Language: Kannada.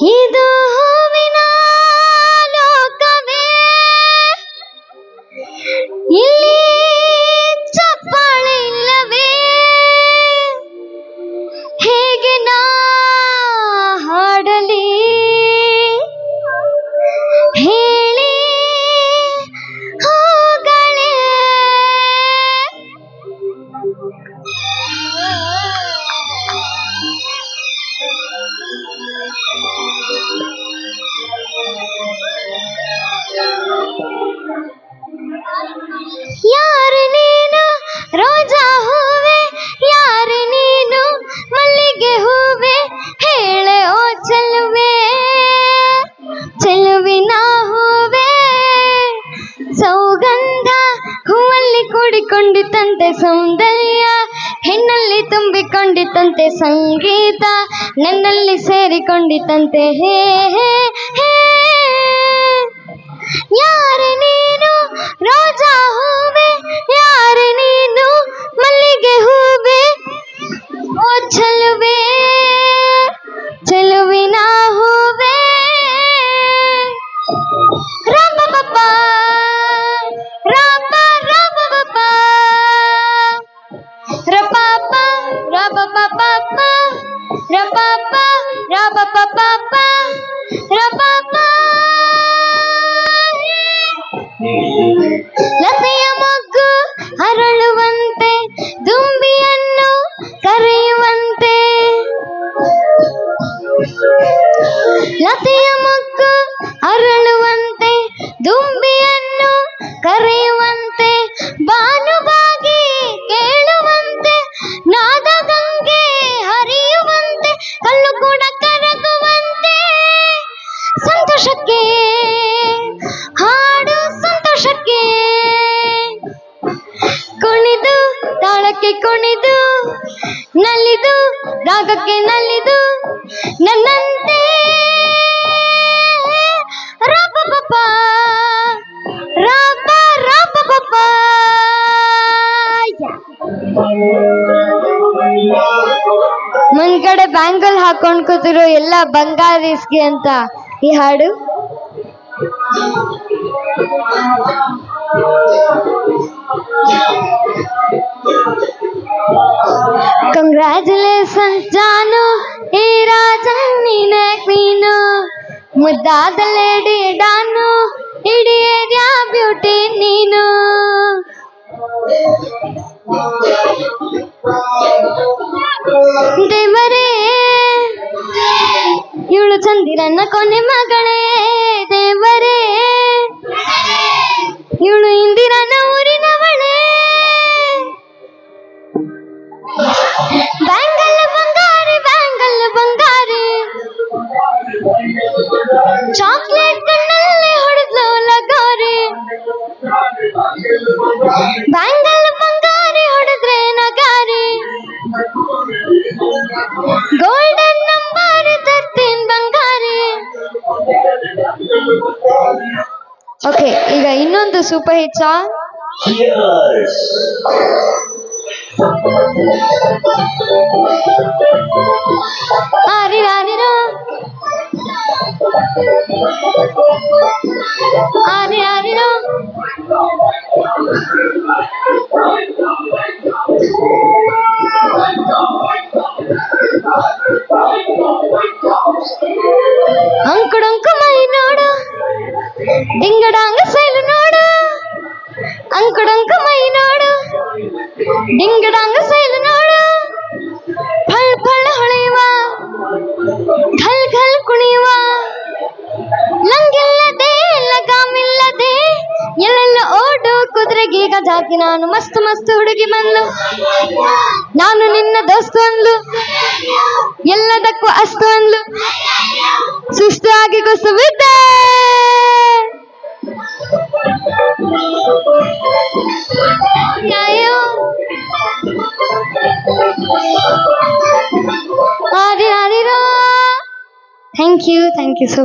ಇದು ಹೂವಿನ ಲೋಕವೇ, ಇಲ್ಲಿ ಚಪ್ಪಾಳೆ ಇಲ್ಲವೇ, ಹೇಗೆ ನಾ ಹಾಡಲಿ ಹೇಳಿ ಹೋಗಳೇ. ಯಾರು ನೀನು ರೋಜಾ ಹೂವೆ, ಯಾರು ನೀನು ಮಲ್ಲಿಗೆ ಹೂವೆ, ಹೇಳೆ ಓ ಚೆಲುವೆ ಚೆಲುವಿನ ಹೂವೆ. ಸೌಗಂಧ ಹೂವಲ್ಲಿ ಕೂಡಿಕೊಂಡಿತಂತೆ ಸೌಂದರ್ಯ, ಹೆಣ್ಣಲ್ಲಿ ತುಂಬಿಕೊಂಡಿತಂತೆ ಸಂಗೀತ, ನನ್ನಲ್ಲಿ ಸೇರಿಕೊಂಡಿತಂತೆ ಹೇ ಹೇ ಹೇ. ಯಾರು ನೀನು ರೋಜಾ ಹೂವೆ, ಯಾರು ನೀನು ಮಲ್ಲಿಗೆ ಹೂವೆ, ಓ ಚೆಲುವೆ ಚೆಲುವಿನ ಹೂವೆ. ರಾಮ ಬಪ್ಪ ರಾಮ ರಾಮ ಬಪ್ಪ ರಪಾಪ ರಬ ಪಪ ರಪಾಪ ರಬ ಪಪ ರಪಾಪ. ಲತೆಯ ಮೊಗ್ಗು ಅರಳುವಂತೆ, ದುಂಬಿಯನ್ನು ಕರೆಯುವಂತೆ, ಲತೆಯ ಮೊಗ್ಗು ಅರಳುವಂತೆ, ದುಂಬಿಯನ್ನು ಕರೆಯುವಂತೆ, ಬಾನುಬಾಗಿ ಕೇಳುವಂತೆ, ನಾದ ಗಂಗೆ ಹರಿಯುವಂತೆ, ಕಲ್ಲು ಕೂಡ ಕರಗುವಂತೆ. ಸಂತೋಷಕ್ಕೆ ಹಾಡು ಸಂತೋಷಕ್ಕೆ, ಕುಣಿದು ತಾಳಕ್ಕೆ ಕುಣಿದು, ನಲಿದು ರಾಗಕ್ಕೆ ನಲಿದು, ನನ್ನಂತೆ ರಾಪ ಪಪ ರಾಪ ರಾಪ ಪಪ. ಮುಂದ್ಗಡೆ ಬ್ಯಾಂಗಲ್ ಹಾಕೊಂಡ್ ಕೂತಿರೋ ಎಲ್ಲ ಬಂಗಾರೀಸ್ಗೆ ಅಂತ ಈ ಹಾಡು. ಕಂಗ್ರ್ಯಾಚುಲೇಷನ್ಸ್ ಜಾನು, ಈ ರಾಜನ್ ನೀನೆ ಕ್ವೀನು, ಮುದ್ದಾದ ಲೇಡಿ ಡಾನು, ಇಡೀ ಏರಿಯಾ ಬ್ಯೂಟಿ ನೀನು. ದೇವರೇ ಇವಳು ಚಂದಿರನ್ನ ಕೊನೆ ಮಗಳೇ, ದೇವರೇ ಇವಳು ಇಂದಿರನ ಊರಿನವಳೇ. ಬ್ಯಾಂಗಲ್ ಬಂಗಾರಿ ಬ್ಯಾಂಗಲ್ ಬಂಗಾರಿ, ಚಾಕ್ಲೇಟ್ ಕಣ್ಣಲ್ಲಿ ಹೊಡೆದ್ಲು ಲಗಾರಿ. ಬ್ಯಾಂಗಲ್ ಬಂಗಾರಿ ಹೊಡೆದ್ರೆ ನಗಾರಿ, ಗೋಲ್ಡನ್ ನಂಬರ್ ತರ್ತೀನಿ ಬಂಗಾರಿ. ಓಕೆ, ಈಗ ಇನ್ನೊಂದು ಸೂಪರ್ ಹಿಟ್ ಸಾಂಗ್. ಆರಿರಾರಿರೋ ಆರಿರಾರಿರೋ, ಅಂಕುಡೊಂಕು ಮೈ ನೋಡು, ಡಿಂಗಡಾಂಗ ಸೈಲು ನೋಡು, ಅಂಕುಡೊಂಕು ಮೈ ನೋಡು, ಡಿಂಗಡಾಂಗ ಸೈಲು ನೋಡು, ಫಳ್ ಫಳ್ ಹೊಳೆಯುವ, ಘಲ್ ಘಲ್ ಕುಣಿಯುವ, ಲಂಗಿಲ್ಲದೆ ಲಗಾಮಿಲ್ಲದೆ ಎಲ್ಲೆಲ್ಲ ಓಡು ಕುದುರೆಗೀಗ ಜಾತಿ ನಾನು. ಮಸ್ತ್ ಮಸ್ತ್ ಹುಡುಗಿ ಬಂದ್ಲು, ನಾನು ನಿನ್ನ ದೋಸ್ತು ಅಂದ್ಲು, ಎಲ್ಲದಕ್ಕೂ ಅಸ್ತು ಅಂದ್ಲು, ಸುಸ್ತು ಆಗಿ ಕುಸು ಬಿದ್ದೆ. Thank you so